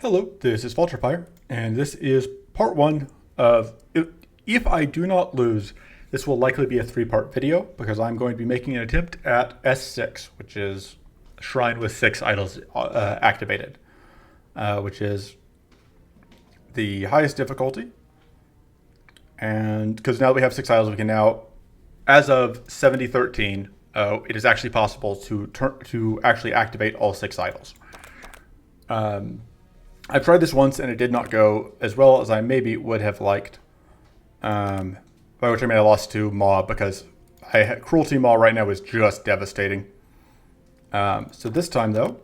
Hello, this is Vulturepire, and this is part one of, if I do not lose, this will likely be a three-part video, because I'm going to be making an attempt at S6, which is a shrine with 6 idols activated, which is the highest difficulty. And because now that we have 6 idols, we can now, as of 7013, it is actually possible to actually activate all 6 idols. I've tried this once and it did not go as well as I maybe would have liked. By which I mean I lost to Maw because Cruelty Maw right now is just devastating. So this time though,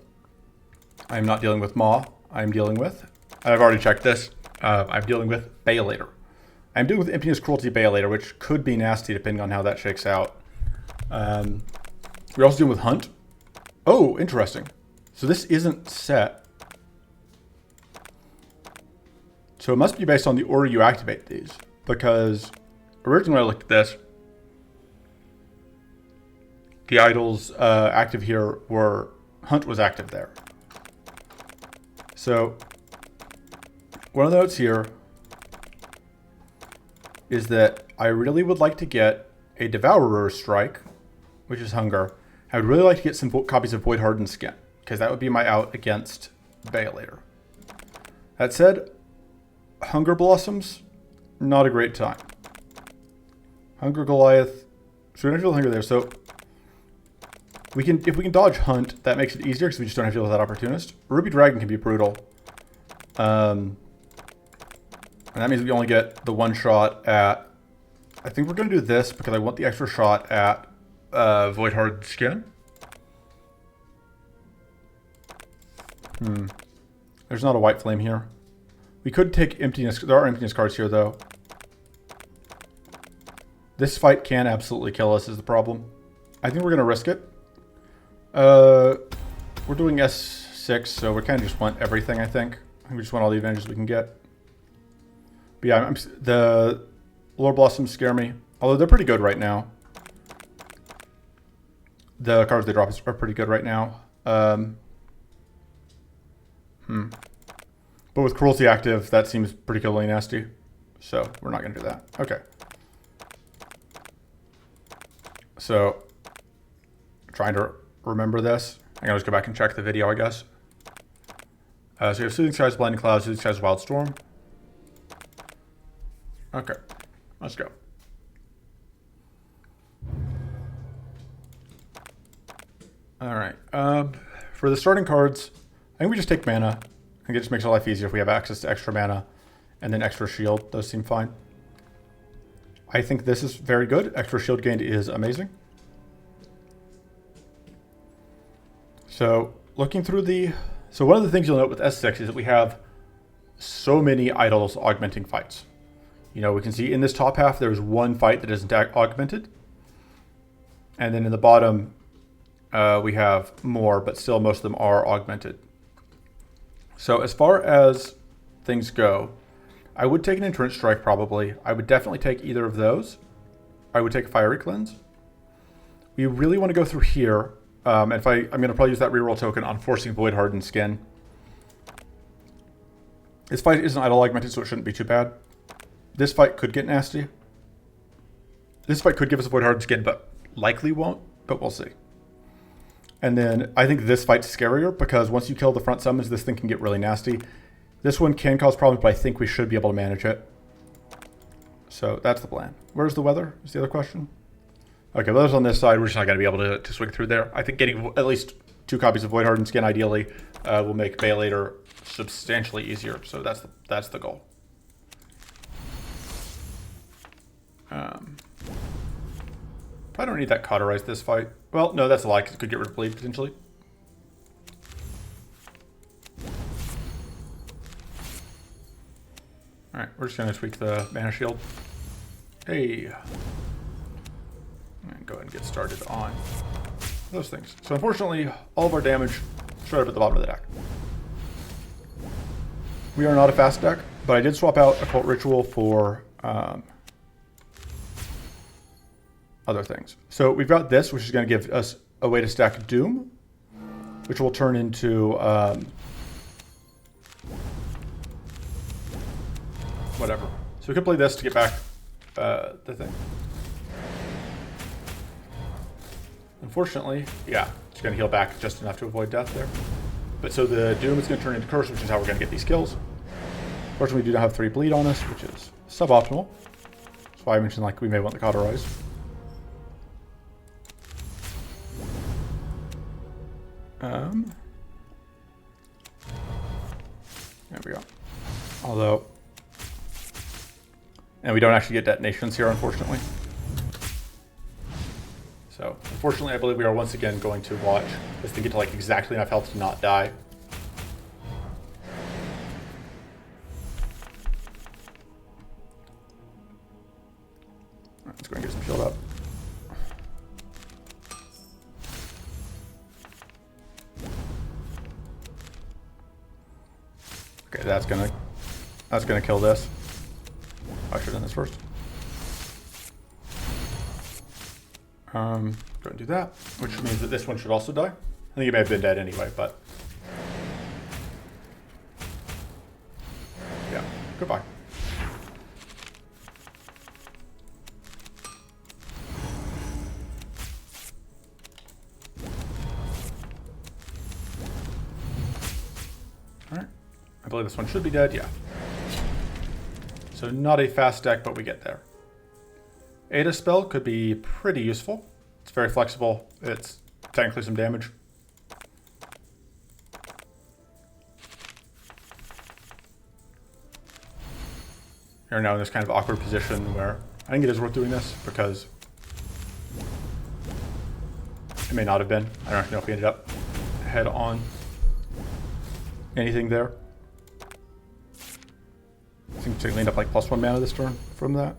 I'm not dealing with Maw. I'm dealing with, I've already checked this, I'm dealing with Baelator. I'm dealing with Emptiness Cruelty Baelator, which could be nasty depending on how that shakes out. We're also dealing with Hunt. Oh, interesting. So this isn't set. So it must be based on the order you activate these, because originally when I looked at this, the idols active here were, Hunt was active there. So one of the notes here is that I really would like to get a Devourer's Strike, which is Hunger. I would really like to get some copies of Void Hardened Skin, because that would be my out against Baelator. That said, Hunger Blossoms, not a great time. Hunger Goliath, so we don't have to deal with Hunger there. So we can, if we can dodge Hunt, that makes it easier because we just don't have to deal with that Opportunist. Ruby Dragon can be brutal. And that means we only get the one shot at, I think we're going to do this because I want the extra shot at Void Hardened Skin. There's not a White Flame here. We could take Emptiness. There are Emptiness cards here, though. This fight can absolutely kill us is the problem. I think we're going to risk it. We're doing S6, so we kind of just want everything, I think. We just want all the advantages we can get. But yeah, the Lore Blossoms scare me. Although they're pretty good right now. The cards they drop are pretty good right now. But with Cruelty active, that seems pretty killingly nasty. So we're not going to do that. Okay. So, trying to remember this. I'm going to just go back and check the video, I guess. So you have Soothing Skies, Blinding Clouds, Soothing Skies, Wild Storm. Okay. Let's go. Alright. For the starting cards, I think we just take mana. I think it just makes our life easier if we have access to extra mana and then extra shield. Those seem fine. I think this is very good. Extra shield gained is amazing. So looking through the... So one of the things you'll note with S6 is that we have so many idols augmenting fights. You know, we can see in this top half there's one fight that isn't augmented. And then in the bottom we have more, but still most of them are augmented. So as far as things go, I would take an Entrance Strike probably. I would definitely take either of those. I would take a Fiery Cleanse. We really want to go through here. And I'm going to probably use that reroll token on forcing Void Hardened Skin. This fight isn't idol augmented, so it shouldn't be too bad. This fight could get nasty. This fight could give us a Void Hardened Skin, but likely won't, but we'll see. And then I think this fight's scarier because once you kill the front summons, this thing can get really nasty. This one can cause problems, but I think we should be able to manage it. So that's the plan. Where's the weather? Is the other question. Okay, weather's on this side. We're just not going to be able to swing through there. I think getting at least 2 copies of Void Hardened Skin ideally will make Baelator substantially easier. So that's the goal. I don't need that Cauterize this fight. Well, no, that's a lie, because it could get rid of Bleed, potentially. Alright, we're just going to tweak the mana shield. Hey. And go ahead and get started on those things. So unfortunately, all of our damage showed up at the bottom of the deck. We are not a fast deck, but I did swap out Occult Ritual for... other things. So we've got this, which is going to give us a way to stack Doom, which will turn into whatever. So we could play this to get back the thing. Unfortunately, yeah, it's going to heal back just enough to avoid death there. But so the Doom is going to turn into Curse, which is how we're going to get these kills. Fortunately, we do not have 3 bleed on us, which is suboptimal. That's why I mentioned like we may want the Cauterize. There we go. Although, and we don't actually get detonations here, unfortunately. So, unfortunately, I believe we are once again going to watch this thing get to like exactly enough health to not die. Let's go and get some shield up. Okay, that's gonna kill this. I should have done this first. Go and do that, which means that this one should also die. I think it may have been dead anyway, but yeah, goodbye. All right, I believe this one should be dead, yeah. So not a fast deck, but we get there. Ada spell could be pretty useful. It's very flexible. It's technically some damage. You're now in this kind of awkward position where I think it is worth doing this because it may not have been. I don't know if we ended up head on anything there. I think we ended up like +1 mana this turn from that.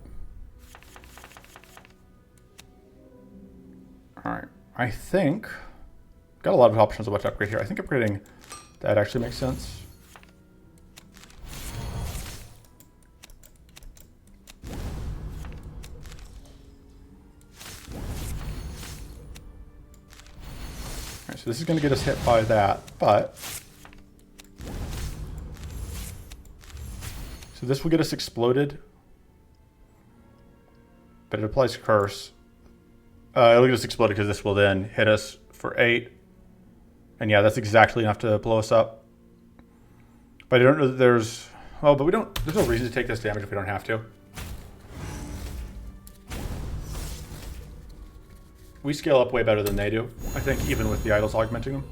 Alright, I think got a lot of options of what to upgrade here. I think upgrading that actually makes sense. Alright, so this is going to get us hit by that, but so this will get us exploded, but it applies Curse. It'll get us exploded because this will then hit us for 8. And yeah, that's exactly enough to blow us up. But I don't know that there's... Oh, but we don't... There's no reason to take this damage if we don't have to. We scale up way better than they do, I think, even with the idols augmenting them.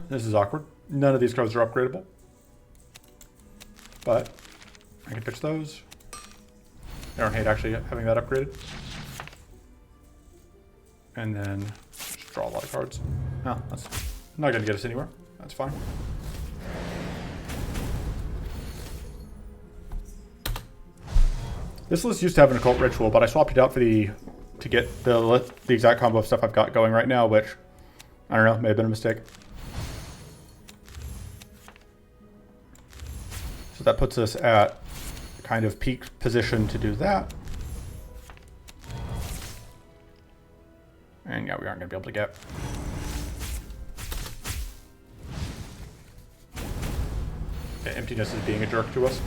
This is awkward. None of these cards are upgradable. But I can pitch those. I don't hate actually having that upgraded. And then just draw a lot of cards. No, that's not going to get us anywhere. That's fine. This list used to have an occult ritual, but I swapped it out for to get the exact combo of stuff I've got going right now, which I don't know, may have been a mistake. So that puts us at kind of peak position to do that. And yeah, we aren't going to be able to get. Okay, emptiness is being a jerk to us.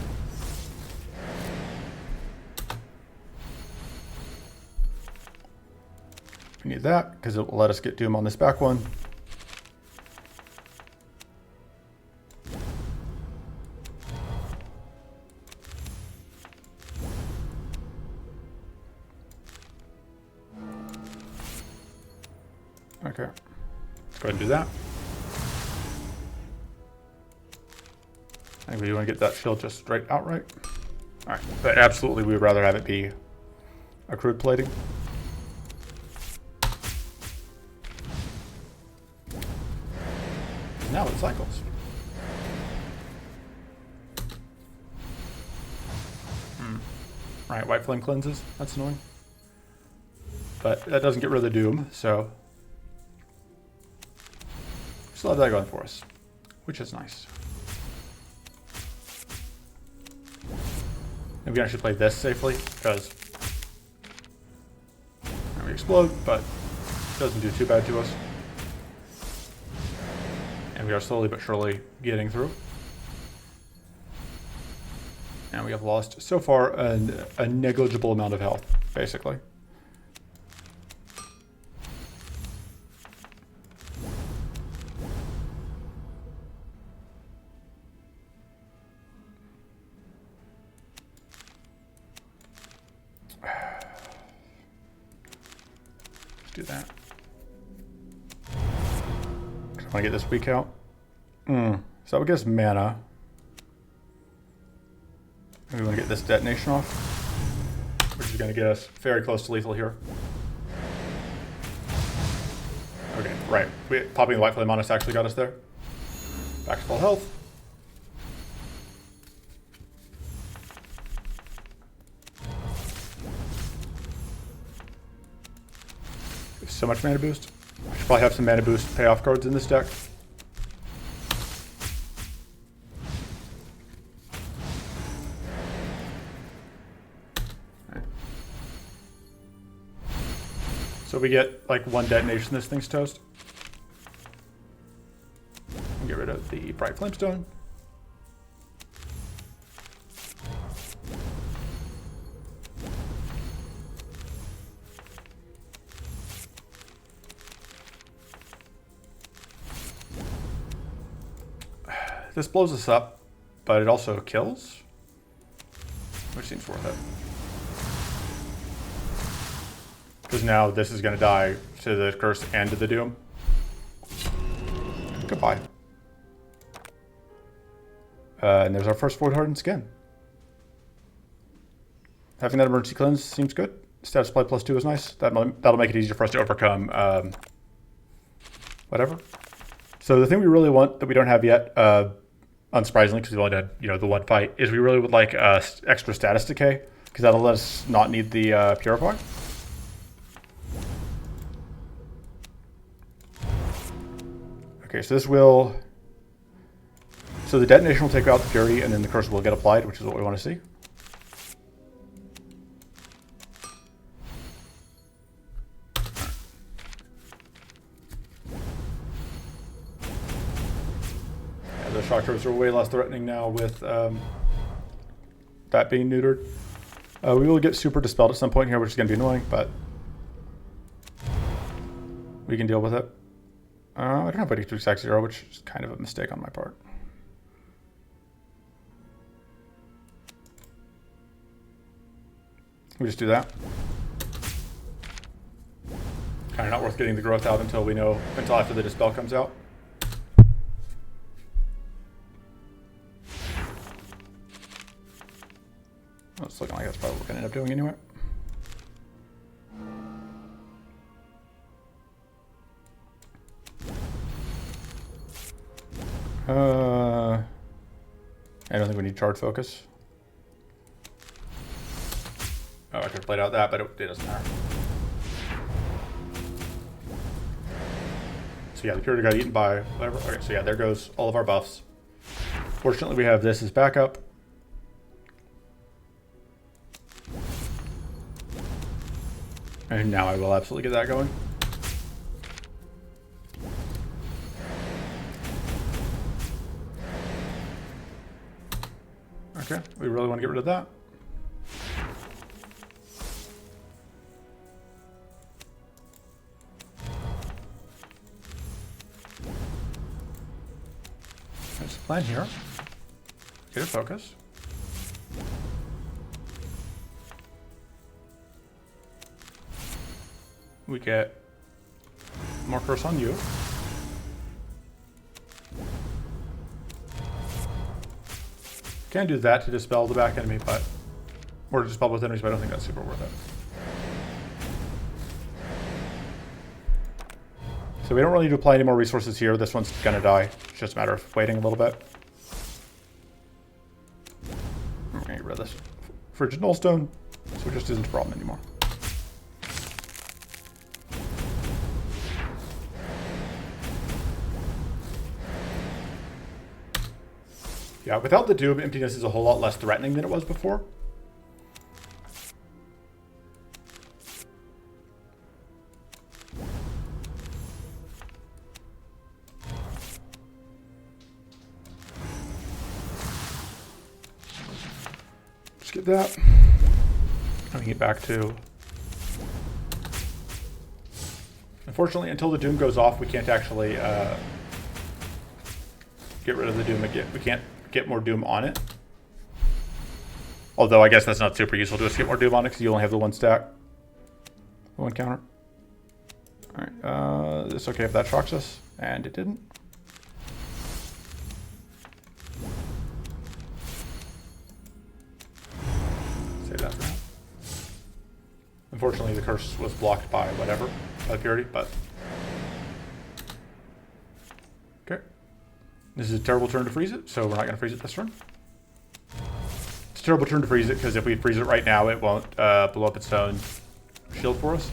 We need that because it will let us get Doom on this back one. Okay, let's go ahead and do that. I think we want to get that shield just straight outright. All right, but absolutely we would rather have it be accrued plating. Now it cycles. Right, white flame cleanses. That's annoying. But that doesn't get rid of the Doom, so still have that going for us, which is nice. And we can actually play this safely, because we explode, but it doesn't do too bad to us. And we are slowly but surely getting through. And we have lost, so far, a negligible amount of health, basically. Let's do that. I want to get this weak out. So that would get us mana. We want to get this detonation off, which is going to get us very close to lethal here. Okay, right. Popping the White Flame on us actually got us there. Back to full health. So much mana boost. I should probably have some mana boost payoff cards in this deck. So we get like one detonation, this thing's toast. Get rid of the Bright Flamestone. This blows us up, but it also kills, which seems worth it. Because now this is going to die to the curse and to the doom. Goodbye. And there's our first Void Hardened skin. Having that emergency cleanse seems good. Status play +2 is nice. That'll make it easier for us to overcome whatever. So the thing we really want that we don't have yet, unsurprisingly, because we've only had the one fight, is we really would like extra status decay, because that'll let us not need the purify. Okay, so this will... So the detonation will take out the purity, and then the curse will get applied, which is what we want to see. Yeah, the shock troops are way less threatening now with that being neutered. We will get super dispelled at some point here, which is going to be annoying, but we can deal with it. I don't have any to exact 0, which is kind of a mistake on my part. We just do that. Kind of not worth getting the growth out until after the dispel comes out. Well, it's looking like that's probably what we're going to end up doing anyway. I don't think we need charge focus. Oh, I could have played out that, but it doesn't matter. So yeah, the purity got eaten by whatever. Okay, so yeah, there goes all of our buffs. Fortunately, we have this as backup. And now I will absolutely get that going. Okay, we really want to get rid of that. There's a plan here. Get a focus. We get more curse on you. Can do that to dispel the back enemy, or to dispel both enemies, but I don't think that's super worth it. So we don't really need to apply any more resources here. This one's gonna die. It's just a matter of waiting a little bit. We're gonna get rid of this frigid nullstone, so it just isn't a problem anymore. Yeah, without the Doom, Emptiness is a whole lot less threatening than it was before. Let's get that. I can get back to... Unfortunately, until the Doom goes off, we can't actually get rid of the Doom again. We can't get more Doom on it. Although I guess that's not super useful to us to get more Doom on it because you only have the one stack. One counter. Alright, it's okay if that shocks us. And it didn't. Save that for now. Unfortunately, the curse was blocked by whatever, by purity, but... Okay. This is a terrible turn to freeze it, so we're not going to freeze it this turn. It's a terrible turn to freeze it, because if we freeze it right now, it won't blow up its own shield for us.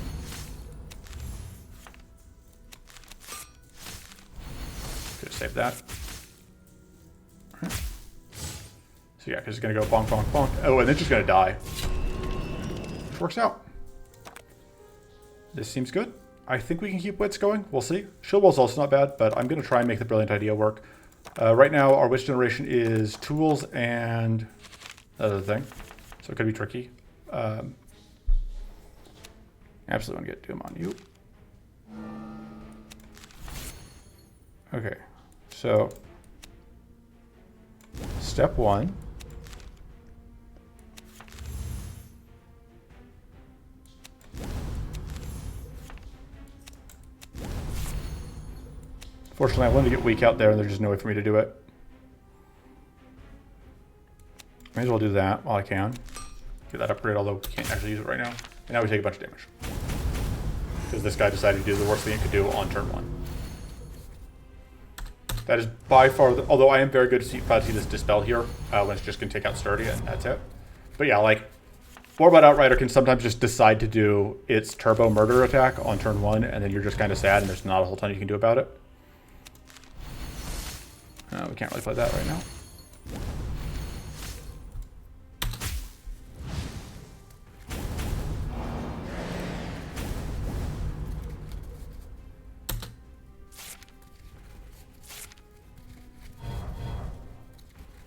Could have saved that. Alright. So yeah, because it's going to go bonk, bonk, bonk. Oh, and it's just going to die. Which works out. This seems good. I think we can keep Wits going. We'll see. Shield Wall's also not bad, but I'm going to try and make the Brilliant Idea work. Right now, our Witch generation is tools and another thing. So it could be tricky. Absolutely want to get Doom on you. Okay. So, step one. Fortunately, I wanted to get weak out there, and there's just no way for me to do it. May as well do that while I can. Get that upgrade, although we can't actually use it right now. And now we take a bunch of damage. Because this guy decided to do the worst thing it could do on turn one. That is by far, although I am very good to see this Dispel here, when it's just going to take out Sturdy, and that's it. But yeah, like, Warbot Outrider can sometimes just decide to do its Turbo Murder attack on turn one, and then you're just kind of sad, and there's not a whole ton you can do about it. We can't really play that right now.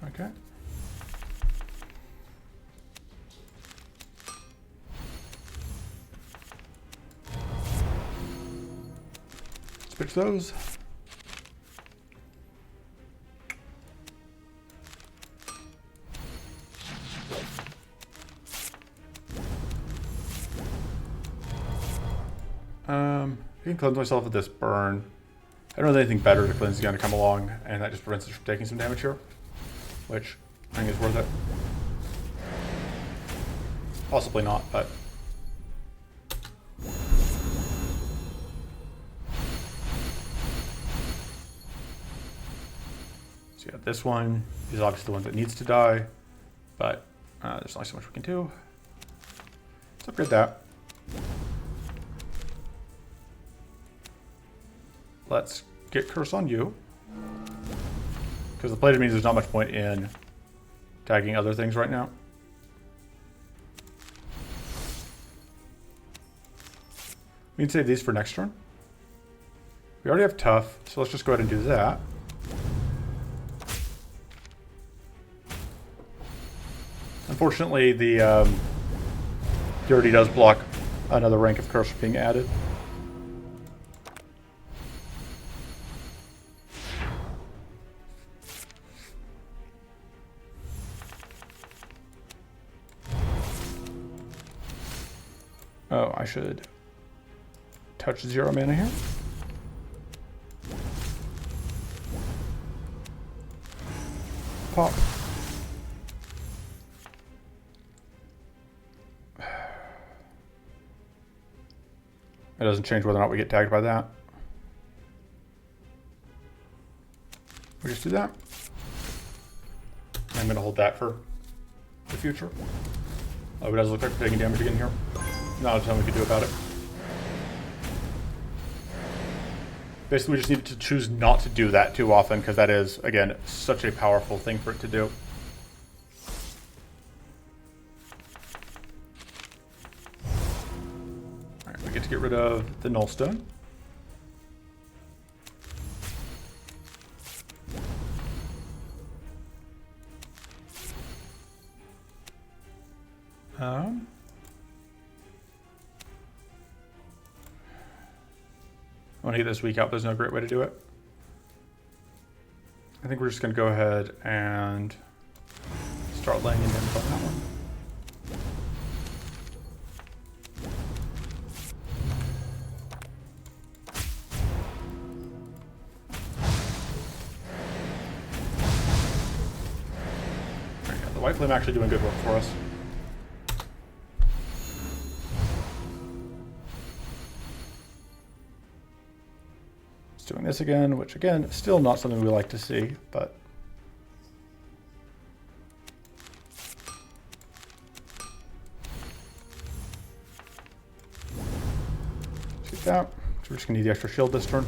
Okay. Let's fix those. I can cleanse myself with this burn. I don't know if anything better to cleanse is going to come along, and that just prevents us from taking some damage here, which I think is worth it. Possibly not, but... So yeah, this one is obviously the one that needs to die, but there's only so much we can do. Let's upgrade that. Let's get Curse on you. Because the plated means there's not much point in tagging other things right now. We can save these for next turn. We already have Tough, so let's just go ahead and do that. Unfortunately, the Dirty does block another rank of Curse from being added. Oh, I should touch 0 mana here. Pop. It doesn't change whether or not we get tagged by that. We just do that. I'm going to hold that for the future. Oh, it does look like we're taking damage again here. Not a ton we can do about it. Basically, we just need to choose not to do that too often, because that is, again, such a powerful thing for it to do. Alright, we get to get rid of the Nullstone. I want to get this week out. There's no great way to do it. I think we're just going to go ahead and start laying in damage on that one. The White Flame actually doing good work for us. It's doing this again, which again, still not something we like to see, but let's get that. So we're just gonna need the extra shield this turn.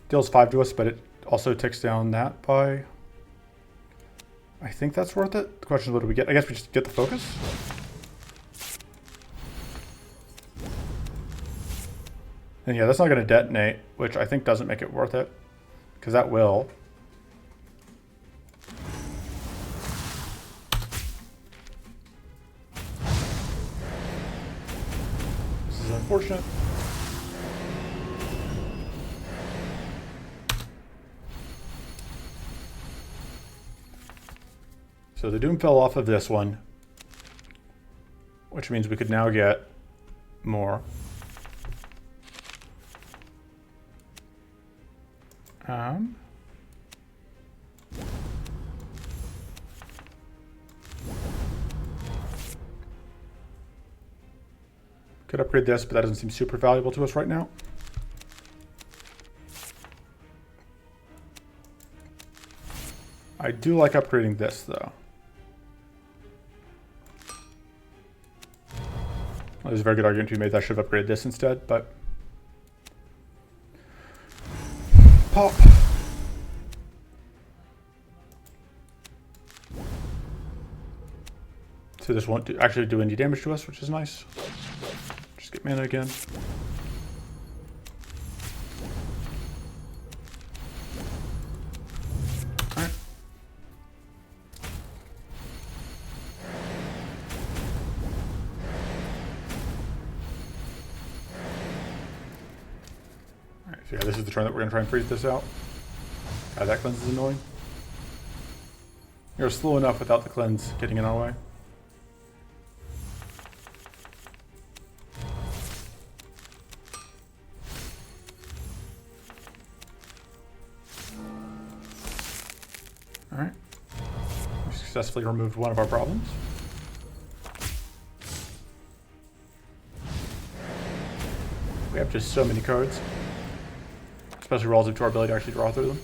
Deals 5 to us, but it also ticks down that by... I think that's worth it. The question is, what do we get? I guess we just get the focus. And yeah, that's not going to detonate, which I think doesn't make it worth it. Because that will. This is unfortunate. So the Doom fell off of this one, which means we could now get more. Could upgrade this, but that doesn't seem super valuable to us right now. I do like upgrading this, though. Well, there's a very good argument to be made that I should have upgraded this instead, but... Pop! So this won't actually do any damage to us, which is nice. Just get mana again. Alright. Alright, so yeah, this is the turn that we're going to try and freeze this out. God, that cleanse is annoying. You're slow enough without the cleanse getting in our way. Alright. We successfully removed one of our problems. We have just so many cards. Especially relative to our ability to actually draw through them.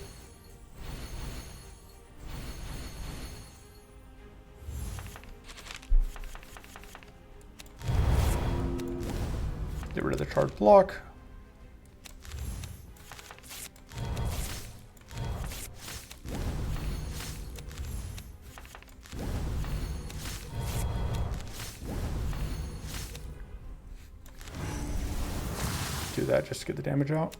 Get rid of the charged block. Do that just to get the damage out.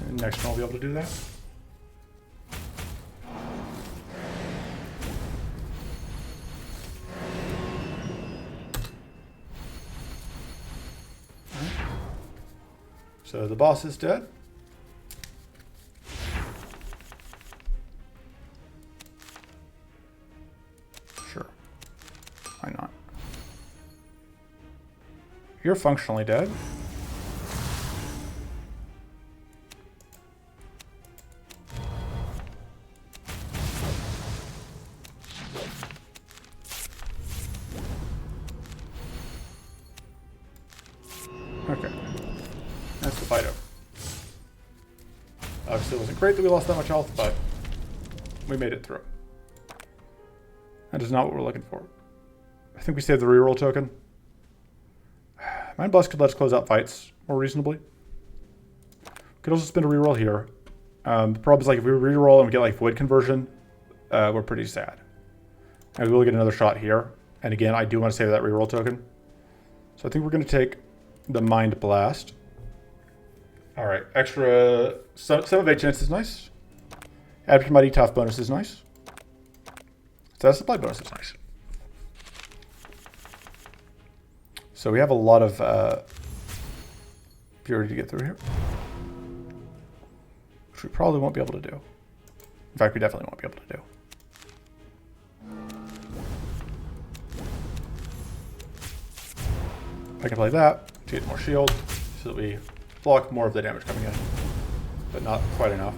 And next one I'll be able to do that. Alright. So the boss is dead. Sure. Why not? You're functionally dead. Okay. That's the fight over. Obviously it wasn't great that we lost that much health, but we made it through. That is not what we're looking for. I think we saved the reroll token. Mind Blast could let us close out fights more reasonably. Could also spend a reroll here. The problem is, like, if we reroll and we get like Void Conversion, we're pretty sad. And we will get another shot here, And again, I do want to save that reroll token. So I think we're going to take the Mind Blast. All right, extra 7 of 8 chance is nice. Add Mighty Tough bonus is nice. Status Supply bonus is nice. So we have a lot of purity to get through here, which we probably won't be able to do. In fact, we definitely won't be able to do. I can play that to get more shield so that we block more of the damage coming in, but not quite enough.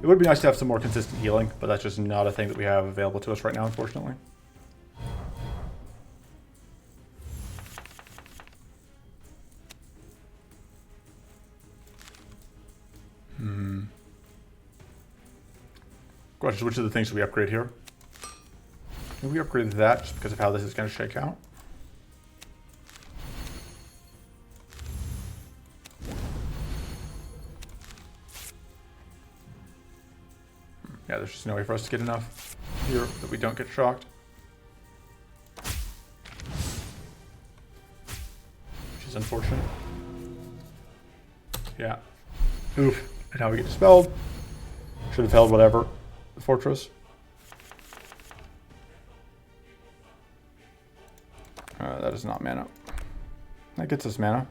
It would be nice to have some more consistent healing, but that's just not a thing that we have available to us right now, unfortunately. Question, which of the things should we upgrade here? Maybe we upgrade that just because of how this is going to shake out. Yeah, there's just no way for us to get enough here that we don't get shocked. Which is unfortunate. Yeah. Oof. And now we get dispelled. Should have held whatever. The fortress. That is not mana. That gets us mana.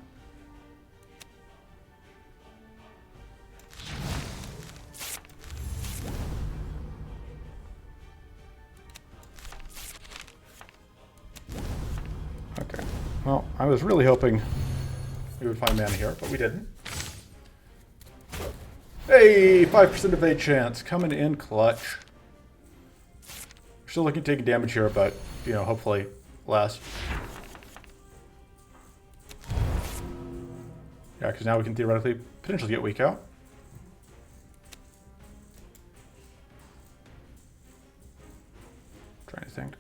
Okay. Well, I was really hoping we would find mana here, but we didn't. Hey, 5% of a chance coming in clutch. Still looking at taking damage here, but you know, hopefully less. Yeah, because now we can theoretically potentially get weak out. Trying to think.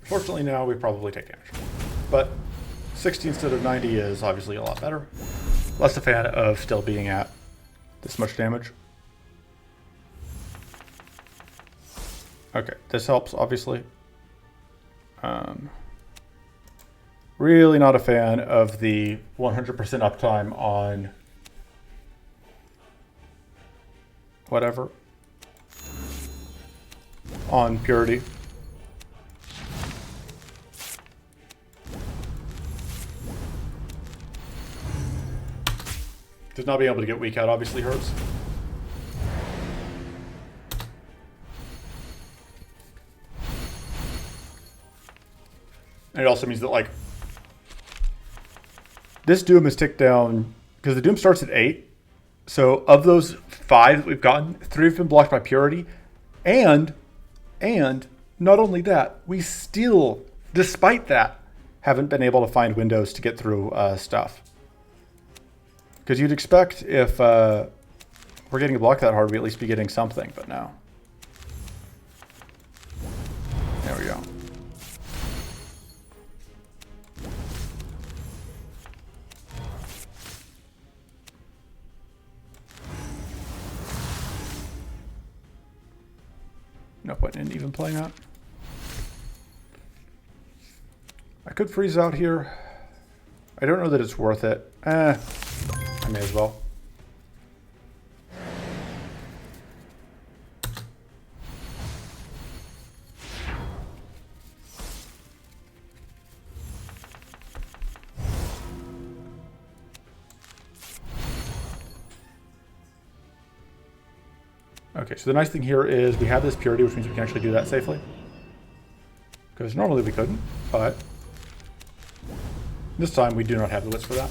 Fortunately now we probably take damage. But 60 instead of 90 is obviously a lot better. Less a fan of still being at this much damage. Okay, this helps obviously. Really not a fan of the 100% uptime on whatever. On purity. Because not being able to get weak out obviously hurts. And it also means that, like, this Doom is ticked down, because the Doom starts at 8. So of those 5 that we've gotten, 3 have been blocked by Purity. And not only that, we still, despite that, haven't been able to find windows to get through stuff. Because you'd expect if we're getting blocked that hard, we at least be getting something, but no. There we go. No point in even playing that. I could freeze out here. I don't know that it's worth it. I may as well. Okay, so the nice thing here is we have this purity, which means we can actually do that safely. Because normally we couldn't, but this time we do not have the wits for that.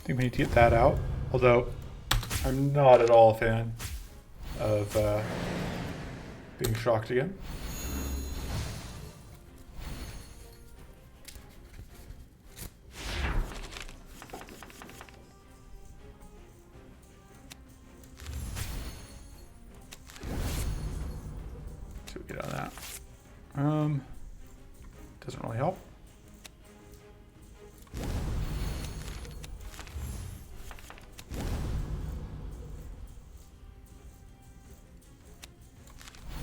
think we need to get that out. Although, I'm not at all a fan of being shocked again. So we get out of that. Doesn't really help.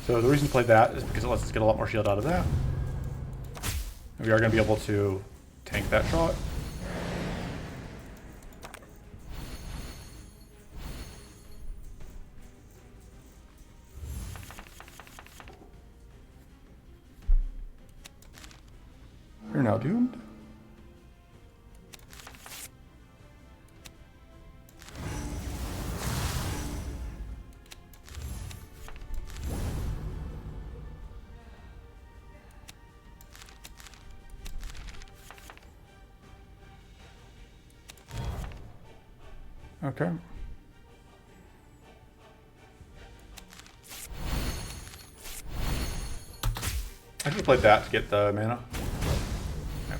So the reason to play that is because it lets us get a lot more shield out of that. And we are going to be able to tank that shot. You're now doomed. Okay. I just played that to get the mana.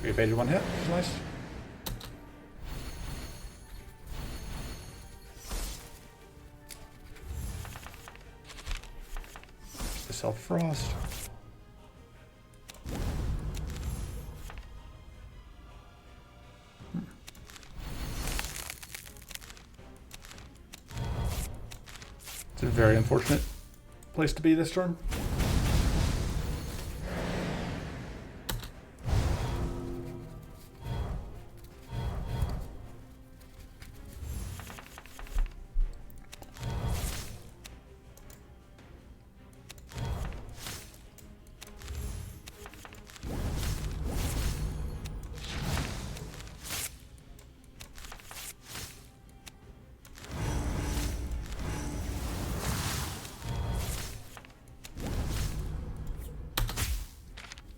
We evaded one hit, which is nice. The self-frost. It's a very unfortunate place to be this turn.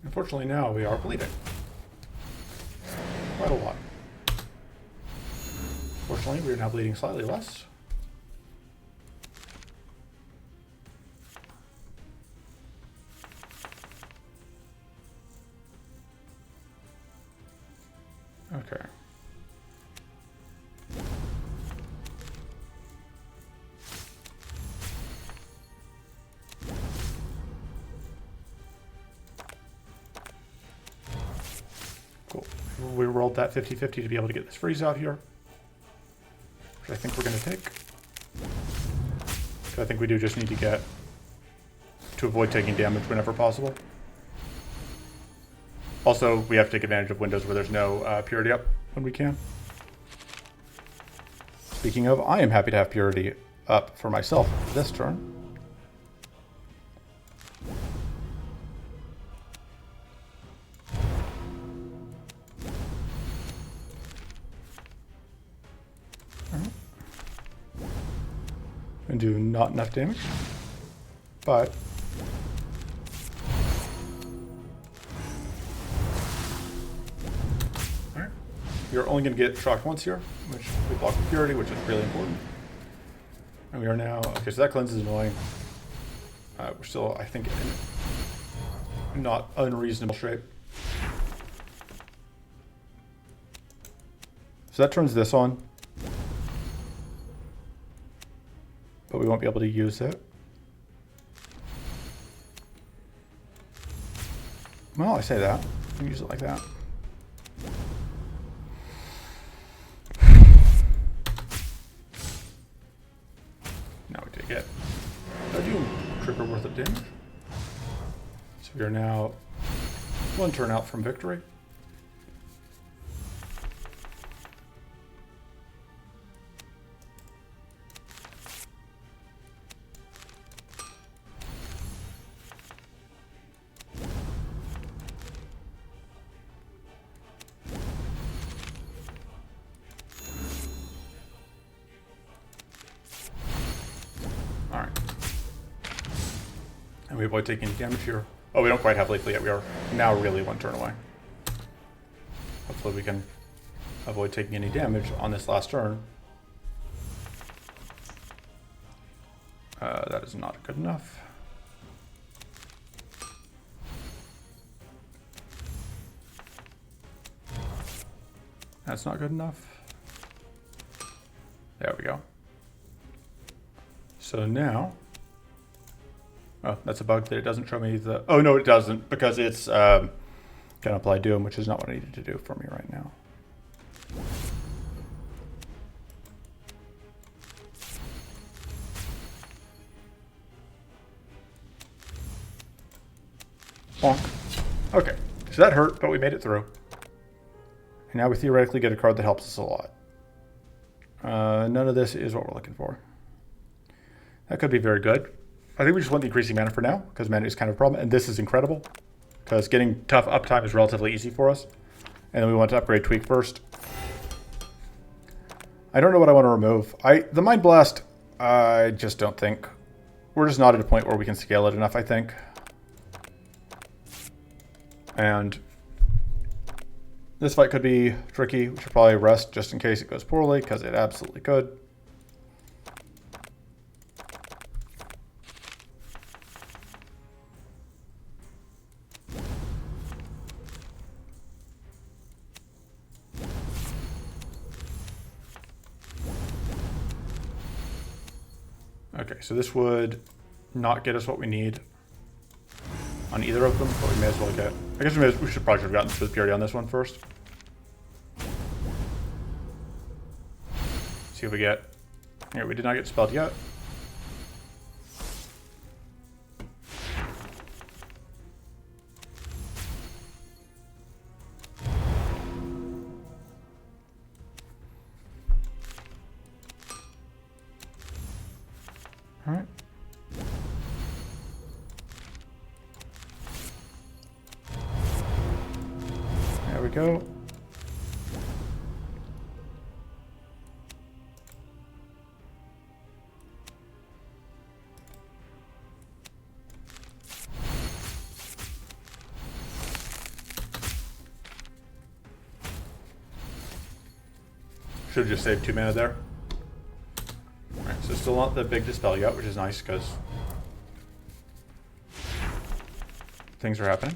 Unfortunately, now we are bleeding. Quite a lot. Fortunately, we are now bleeding slightly less. Okay. Cool. We rolled that 50-50 to be able to get this freeze out here, which I think we're going to take. I think we do just need to get to avoid taking damage whenever possible. Also, we have to take advantage of windows where there's no purity up when we can. Speaking of, I am happy to have purity up for myself this turn. And do not enough damage, but alright. You're only going to get shocked once here, which we block with purity, which is really important. And we are now okay. So that cleanse is annoying. We're still, I think, in not unreasonable shape. So that turns this on. But we won't be able to use it. Well, I say that. I use it like that. Now we take it. I do trigger worth of damage. So we are now one turn out from victory. Alright. And we avoid taking any damage here. Oh, we don't quite have lethal yet. We are now really one turn away. Hopefully we can avoid taking any damage on this last turn. That is not good enough. That's not good enough. There we go. So now, oh, that's a bug that it doesn't show me the, oh no it doesn't, because it's can apply Doom, which is not what I needed to do for me right now. Bonk. Okay, so that hurt, but we made it through. And now we theoretically get a card that helps us a lot. None of this is what we're looking for. That could be very good. I think we just want the increasing mana for now, because mana is kind of a problem, and this is incredible, because getting tough uptime is relatively easy for us. And then we want to upgrade Tweak first. I don't know what I want to remove. The Mind Blast, I just don't think. We're just not at a point where we can scale it enough, I think. And this fight could be tricky. We should probably rest just in case it goes poorly, because it absolutely could. Okay, so this would not get us what we need on either of them, but we may as well get... I guess we should probably have gotten to the purity on this one first. See if we get... Here, we did not get spelled yet. All right. There we go. Should have just saved 2 mana there. Alright, so still not the big dispel yet, which is nice because things are happening.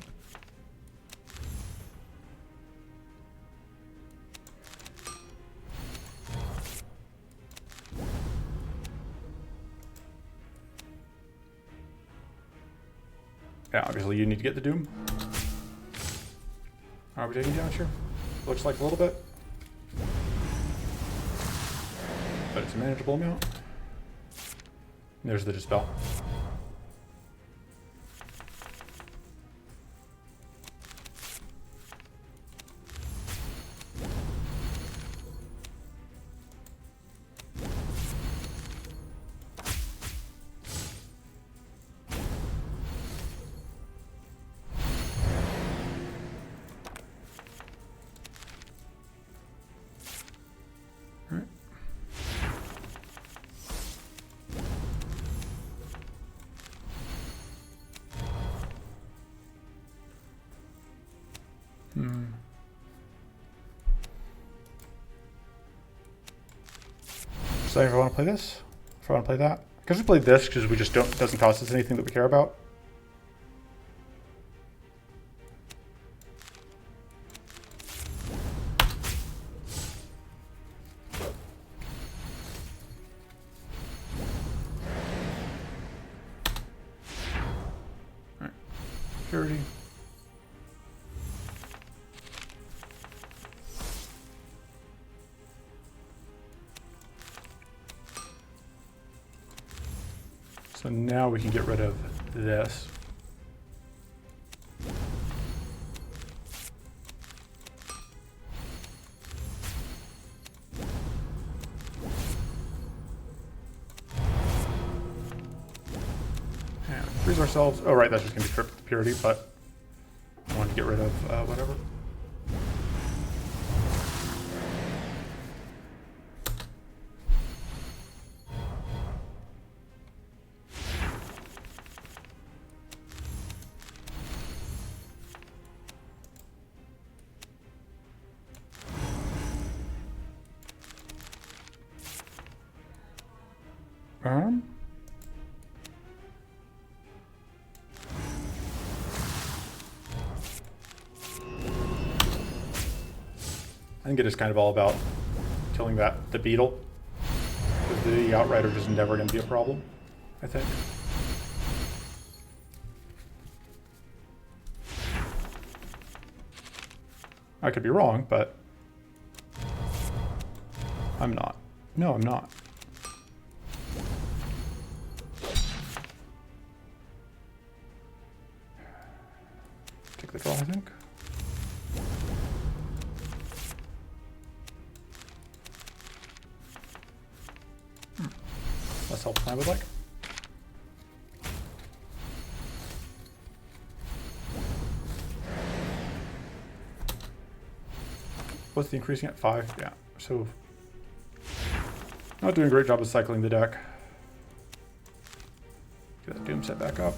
Yeah, obviously you need to get the Doom. Are we taking damage here? Looks like a little bit. But it's a manageable amount. There's the Dispel. So if I want to play this, if I want to play that, because we played this because we just don't, it doesn't cost us anything that we care about. All right, purity. So now we can get rid of this. And freeze ourselves. Oh, right, that's just going to be tripped purity, but I want to get rid of whatever. I think it is kind of all about killing the beetle. Because the outrider is never going to be a problem, I think. I could be wrong, but I'm not. No, I'm not. Take the draw, I think. Less help than I would like. What's the increasing at 5? Yeah, so not doing a great job of cycling the deck. Get that Doom set back up.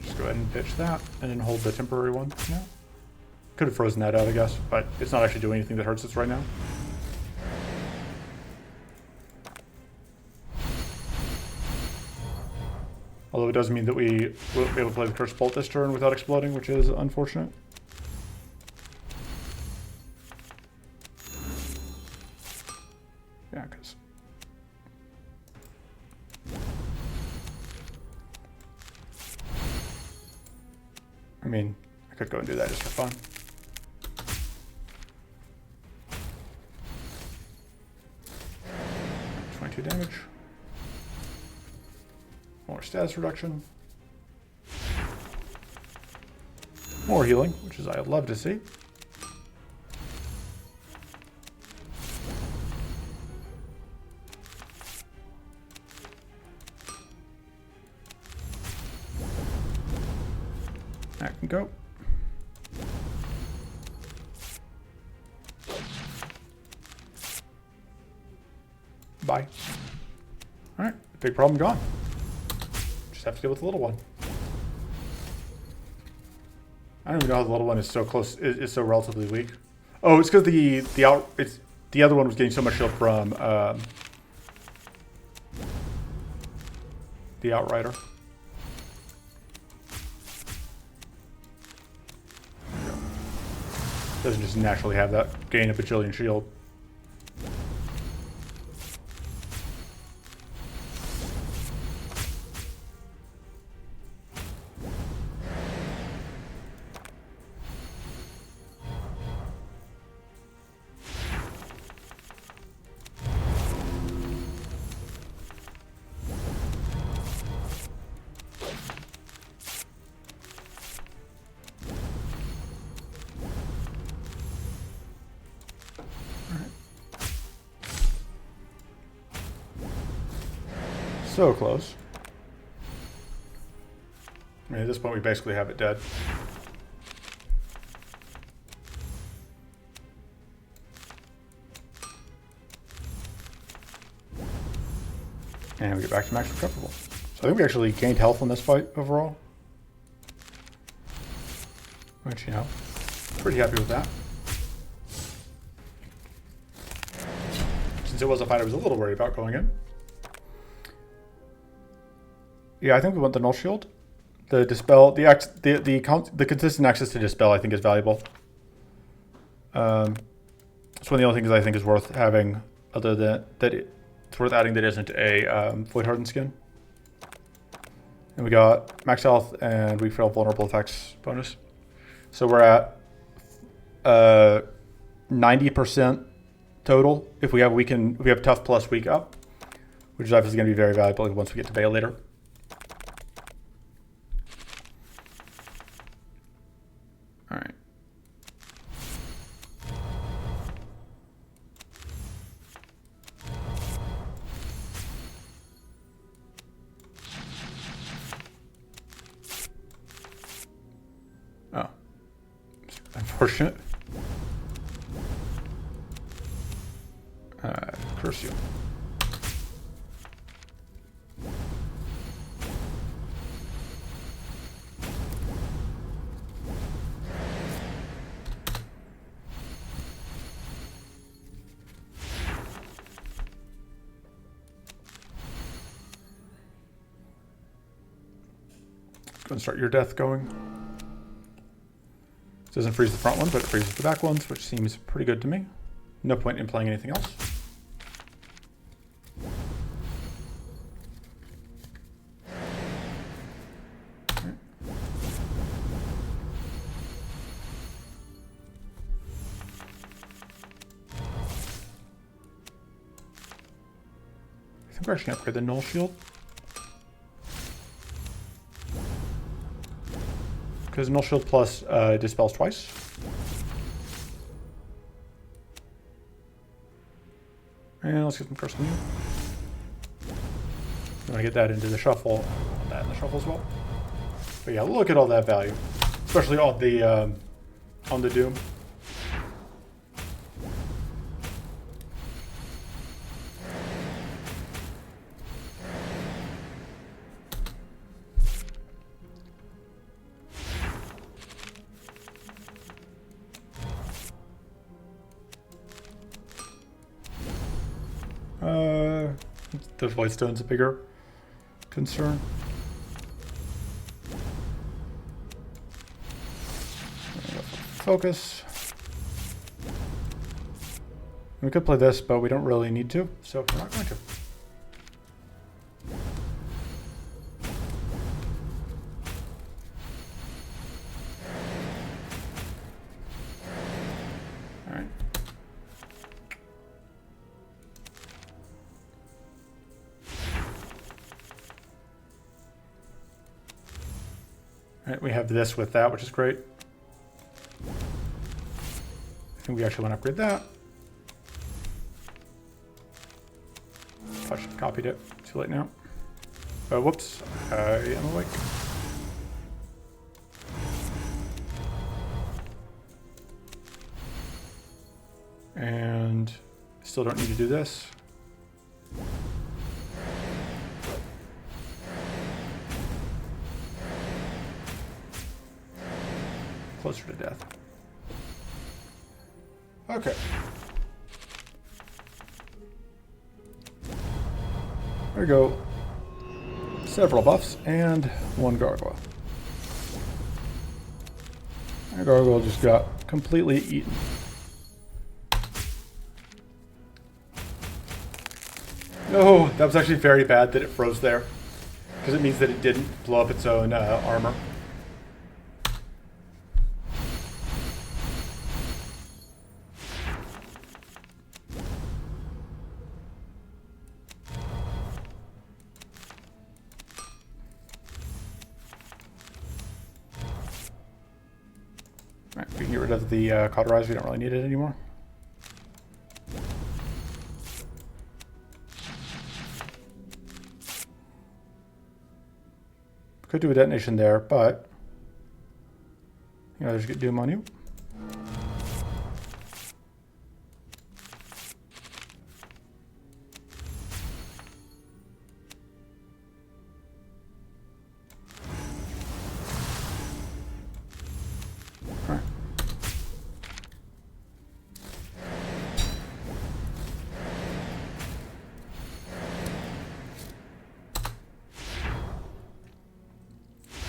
Just go ahead and pitch that, and then hold the temporary one. Yeah. Could have frozen that out, I guess, but it's not actually doing anything that hurts us right now. Although it does mean that we will be able to play the Cursed Bolt this turn without exploding, which is unfortunate. Yeah, because... I mean, I could go and do that just for fun. Damage. More status reduction. More healing, which is I'd love to see. That can go. Bye. Alright, big problem gone. Just have to deal with the little one. I don't even know how the little one is so close, is so relatively weak. Oh, it's because the other one was getting so much shield from the outrider. Doesn't just naturally have that gain a bajillion shield. So close. I mean, at this point, we basically have it dead. And we get back to max recoverable. So I think we actually gained health on this fight overall. Which, you know, pretty happy with that. Since it was a fight I was a little worried about going in. Yeah, I think we want the Null Shield. The Dispel, the consistent access to Dispel I think is valuable. It's one of the only things I think is worth having, other than that it's worth adding that isn't a Void Hardened skin. And we got max health and we fail vulnerable effects bonus. So we're at 90% total. If we have tough plus weak up, which is obviously going to be very valuable once we get to Veil later. All right. Oh, unfortunate. Curse you. Go and start your death going. This doesn't freeze the front one, but it freezes the back ones, which seems pretty good to me. No point in playing anything else. I think we're actually going to upgrade the null shield. Because null shield plus dispels twice. And let's get some curse on you. I'm going to get that into the shuffle. And that in the shuffle as well. But yeah, look at all that value. Especially on the Doom. The Void Stone's a bigger concern. Focus. We could play this, but we don't really need to, so we're not going to. Alright, we have this with that, which is great. I think we actually want to upgrade that. I should have copied it. Too late now. Oh, whoops. I am awake. And still don't need to do this. Closer to death. Okay. There we go. Several buffs and one gargoyle. Our gargoyle just got completely eaten. No, that was actually very bad that it froze there. Because it means that it didn't blow up its own armor. Alright, we can get rid of the cauterize, we don't really need it anymore. Could do a detonation there, but you know, there's good doom on you. All right.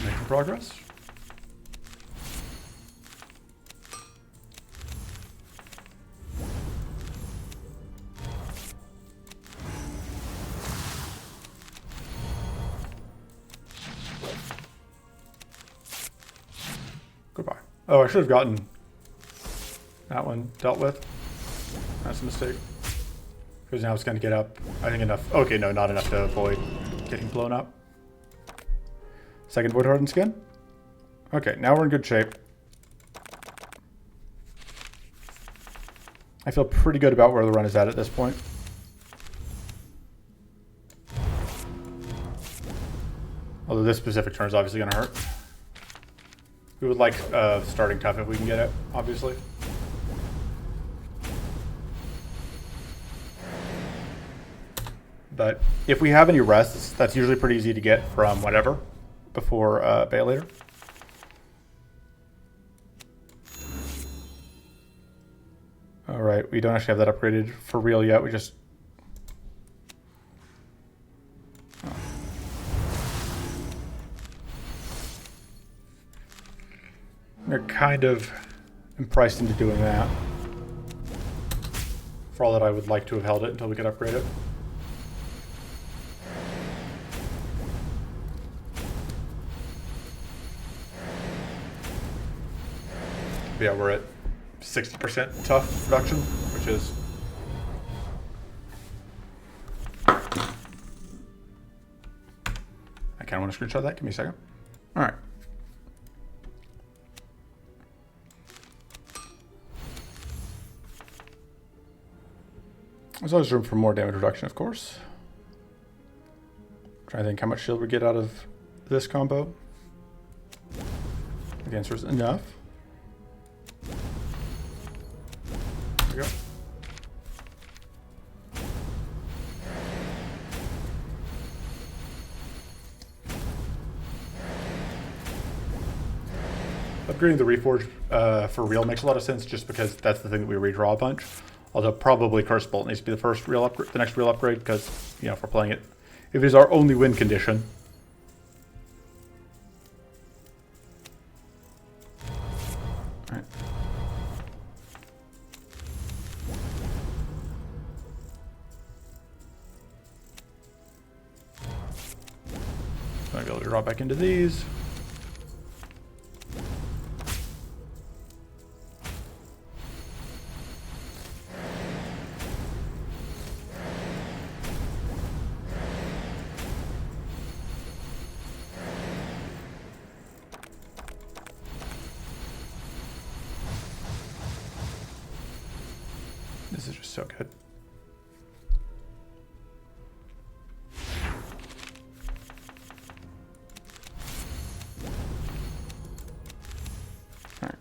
Making progress. Goodbye. Oh, I should have gotten that one dealt with. That's a mistake. Because now it's going to get up. I think enough. Okay, no, not enough to avoid getting blown up. Second Void Hardened Skin. Okay, now we're in good shape. I feel pretty good about where the run is at this point. Although this specific turn is obviously going to hurt. We would like starting tough if we can get it, obviously. But if we have any rests, that's usually pretty easy to get from whatever before Bay later. All right, we don't actually have that upgraded for real yet. We just... Oh. I kind of am priced into doing that. For all that, I would like to have held it until we could upgrade it. But yeah, we're at 60% tough production, which is... I kind of want to screenshot that. Give me a second. All right. There's always room for more damage reduction, of course. Trying to think how much shield we get out of this combo. The answer is enough. There we go. Upgrading the Reforge for real makes a lot of sense just because that's the thing that we redraw a bunch. Although probably Curse Bolt needs to be the first real upgrade, the next real upgrade, because, you know, if we're playing it, if it is our only win condition. Alright. So I'll be able to draw back into these. This is just so good. All right.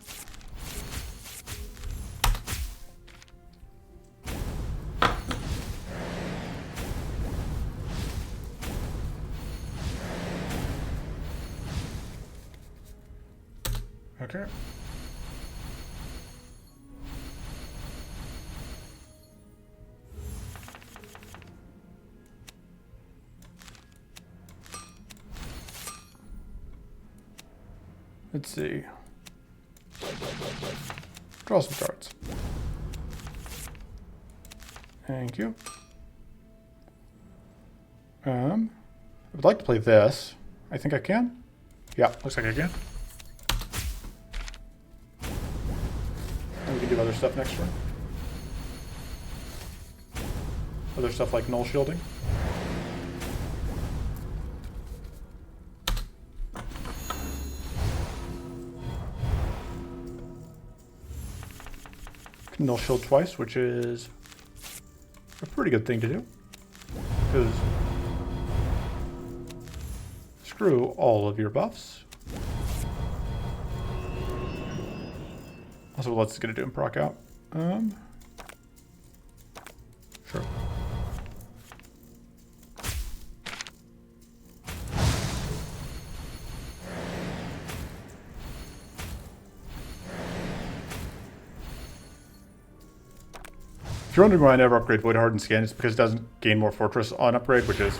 Okay. Let's see. Draw some cards. Thank you. I would like to play this. I think I can. Yeah, looks like I can. And we can do other stuff next turn. Other stuff like null shielding. Null shield twice, which is a pretty good thing to do. Because screw all of your buffs. Also, what's it gonna do in proc out? Sure. If you're wondering why I never upgrade Void Hardened Skin, it's because it doesn't gain more Fortress on upgrade, which is...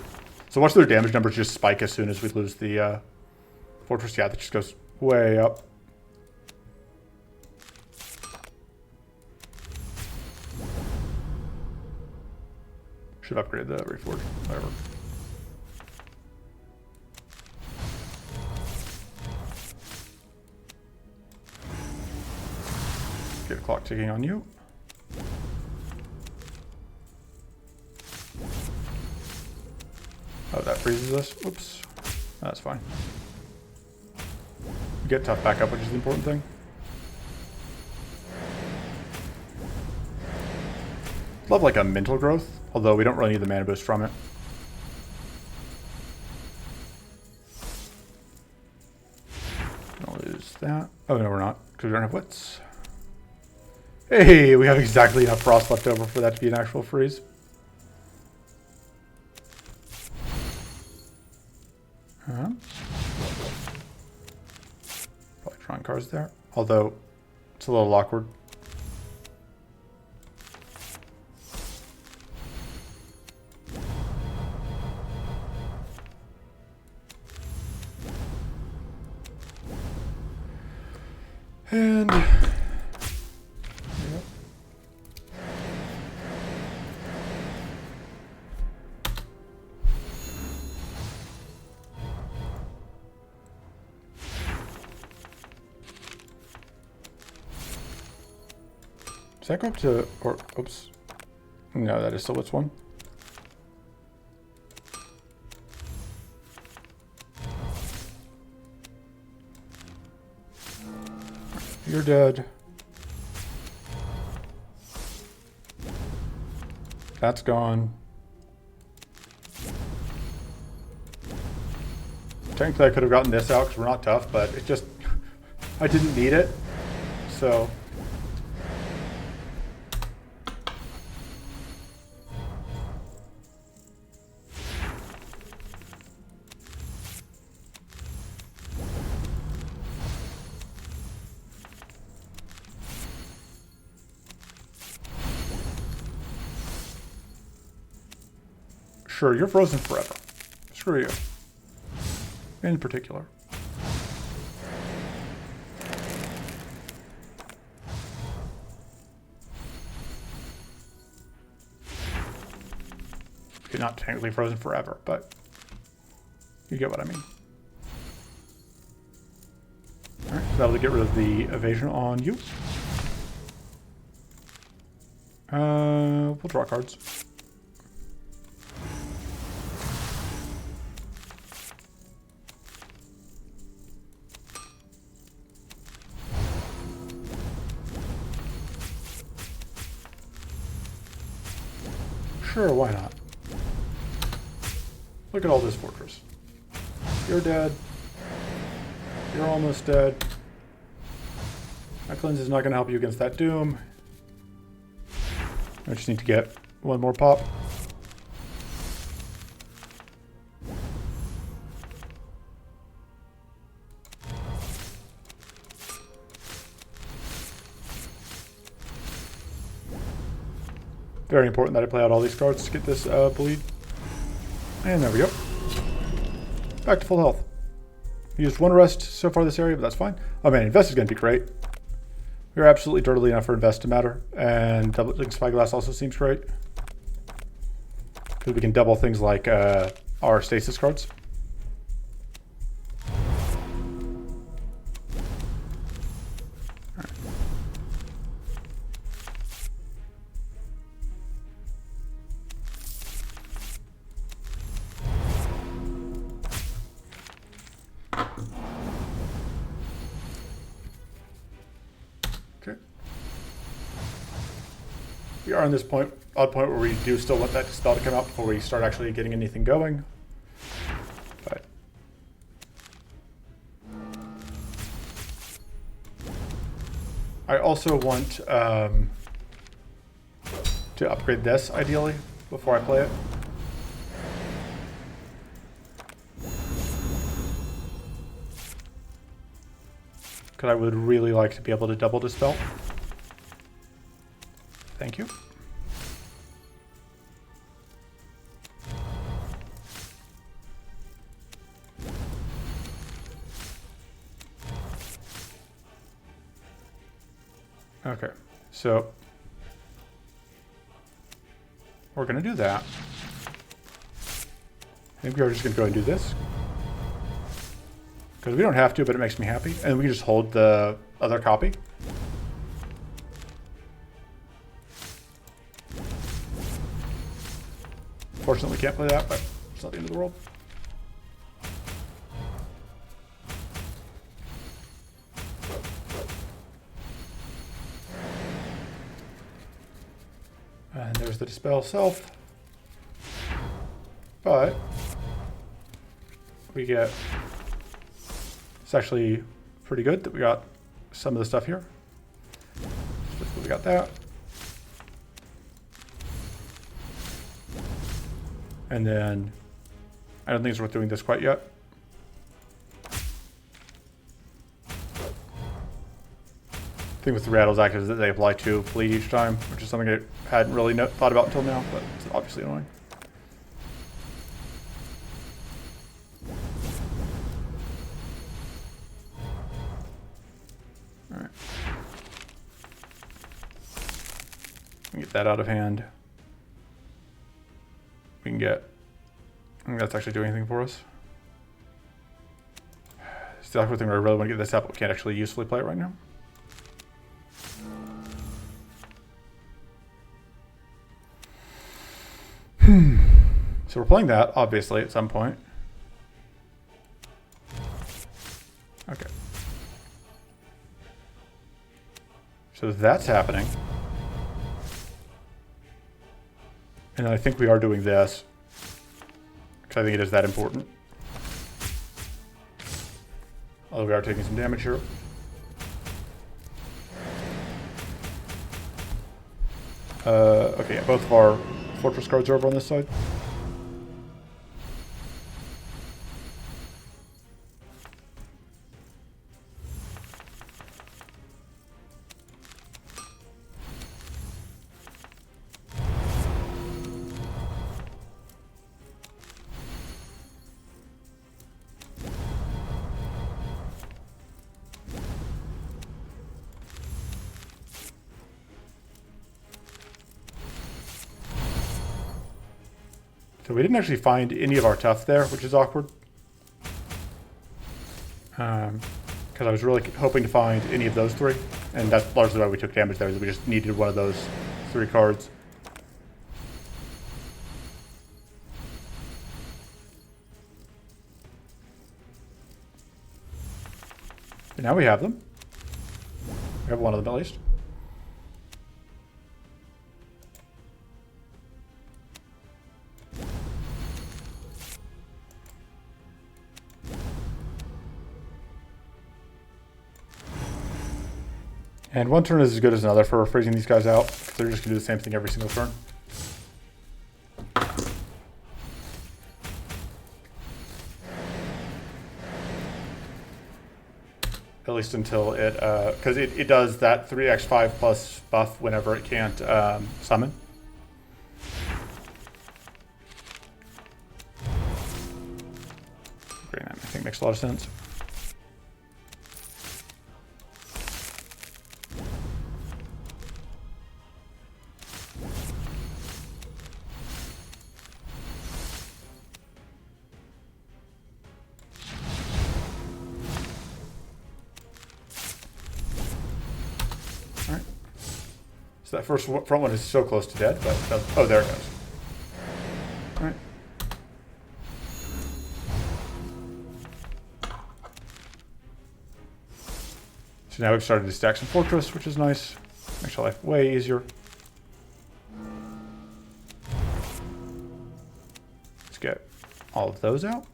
So watch their damage numbers just spike as soon as we lose the Fortress. Yeah, that just goes way up. Should upgrade the Reforge, whatever. Get a clock ticking on you. Oh, that freezes us. Oops. That's fine. We get tough back up, which is the important thing. Love like a mental growth, although we don't really need the mana boost from it. I'll lose that. Oh no, we're not, because we don't have wits. Hey, we have exactly enough frost left over for that to be an actual freeze. Probably drawing cards there, although it's a little awkward. And does that go up to, or, oops. No, that is still its one. You're dead. That's gone. Technically, I could have gotten this out because we're not tough, but it just, I didn't need it. So. Sure, you're frozen forever. Screw you. In particular. You're not technically frozen forever, but you get what I mean. Alright, so that'll get rid of the evasion on you. We'll draw cards. Sure, why not? Look at all this fortress. You're dead. You're almost dead. My cleanse is not going to help you against that doom. I just need to get one more pop. Very important that I play out all these cards to get this bleed. And there we go. Back to full health. Used one rest so far this area, but that's fine. Oh man, Invest is going to be great. We're absolutely dirtily enough for Invest to matter. And doubling Spyglass also seems great. Because we can double things like our stasis cards. Okay. We are on this odd point where we do still want that spell to come out before we start actually getting anything going. But I also want to upgrade this ideally before I play it. Because I would really like to be able to double dispel. Thank you. Okay, so we're going to do that. I think we are just going to go and do this. Because we don't have to, but it makes me happy. And we can just hold the other copy. Fortunately, we can't play that, but it's not the end of the world. And there's the Dispel self. But we get... It's actually pretty good that we got some of the stuff here. So we got that. And then I don't think it's worth doing this quite yet. The thing with the Rattles Act is that they apply to bleed each time, which is something I hadn't really thought about until now, but it's obviously annoying. Alright. Get that out of hand. We can get... I think that's actually doing anything for us. It's the awkward thing where I really want to get this up, but we can't actually usefully play it right now. So we're playing that, obviously, at some point. Okay. So that's happening. And I think we are doing this. Because I think it is that important. Although we are taking some damage here. Okay, yeah, both of our fortress cards are over on this side. So we didn't actually find any of our tough there, which is awkward. Because I was really hoping to find any of those three. And that's largely why we took damage there, is we just needed one of those 3 cards. But now we have them. We have one of them at least. And one turn is as good as another for freezing these guys out, because they're just going to do the same thing every single turn. At least until it, because it does that 3x5 plus buff whenever it can't summon. Great, I think makes a lot of sense. That first front one is so close to dead, but oh, there it goes. All right. So now we've started to stack some fortress, which is nice. Makes our life way easier. Let's get all of those out.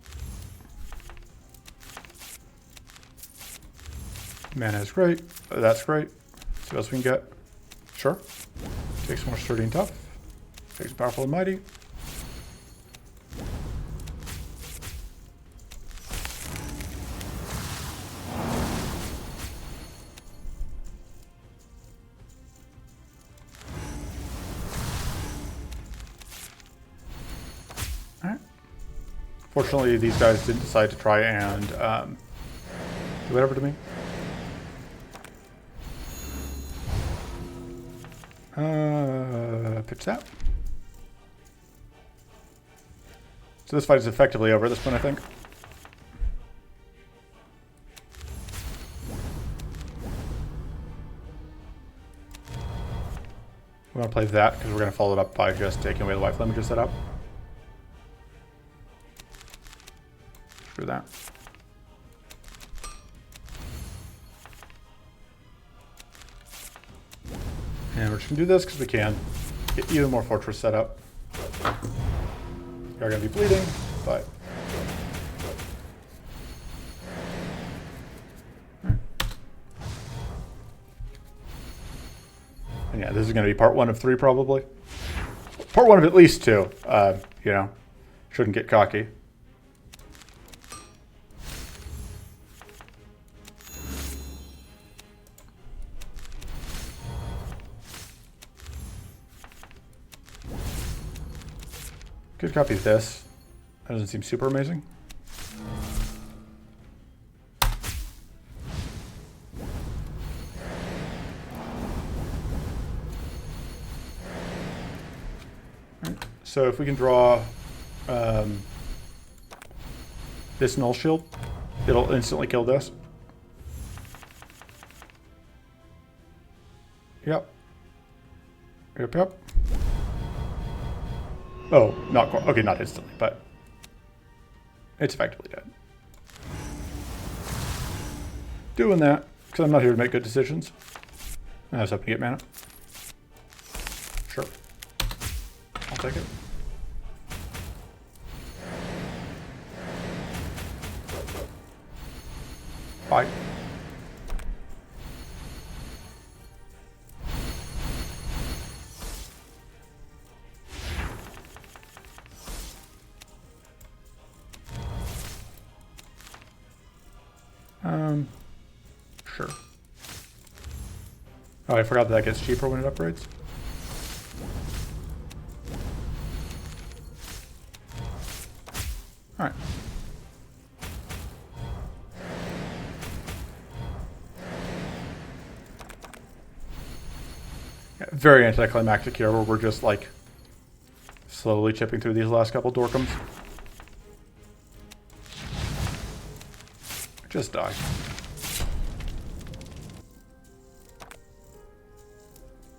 Mana is great. That's great. Let's see what else we can get. Sure. Takes more sturdy and tough. Takes powerful and mighty. Alright. Fortunately, these guys didn't decide to try and do whatever to me. Pitch that. So this fight is effectively over at this point, I think. We want to play that because we're going to follow it up by just taking away the life limit we just set up. Screw that. And we're just going to do this because we can. Get even more fortress set up. You're going to be bleeding, but... And yeah, this is going to be part 1 of 3 probably. Part 1 of at least 2. You know, shouldn't get cocky. Could copy this. That doesn't seem super amazing. So if we can draw this null shield, it'll instantly kill this. Yep. Yep, yep. Oh, not quite. Okay, not instantly, but it's effectively dead. Doing that, because I'm not here to make good decisions. I was hoping to get mana. Sure. I'll take it. Bye. Sure. Oh, I forgot that gets cheaper when it upgrades. Alright. Yeah, very anticlimactic here, where we're just like slowly chipping through these last couple Dorkums. Just die.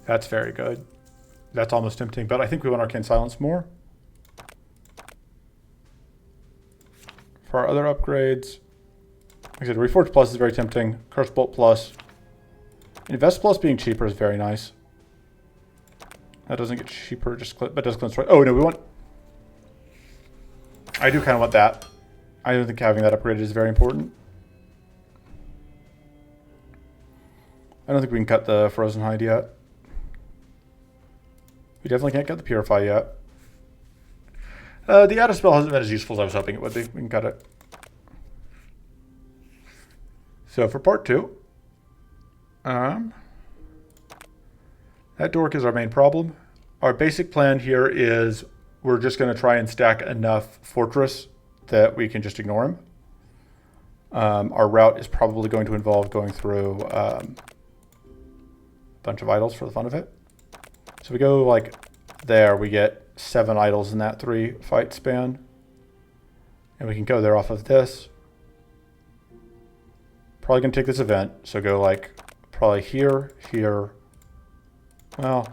That's very good. That's almost tempting, but I think we want Arcane Silence more. For our other upgrades, like I said, Reforge Plus is very tempting. Curse Bolt Plus. Invest Plus being cheaper is very nice. That doesn't get cheaper, but does cleanse. Oh no, we want... I do kind of want that. I don't think having that upgraded is very important. I don't think we can cut the Frozen Hide yet. We definitely can't cut the Purify yet. The Add spell hasn't been as useful as I was hoping it would be. We can cut it. So for part 2, that dork is our main problem. Our basic plan here is we're just going to try and stack enough Fortress that we can just ignore him. Our route is probably going to involve going through a bunch of idols for the fun of it. So we go like there, we get 7 idols in that 3 fight span. And we can go there off of this. Probably going to take this event, so go like probably here, here. Well,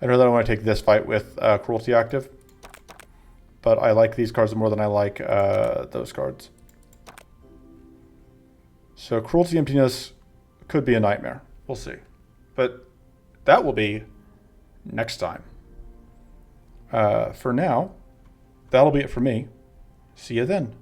I know that I want to take this fight with Cruelty active. But I like these cards more than I like those cards. So Cruelty Emptiness could be a nightmare. We'll see. But that will be next time. For now, that'll be it for me. See you then.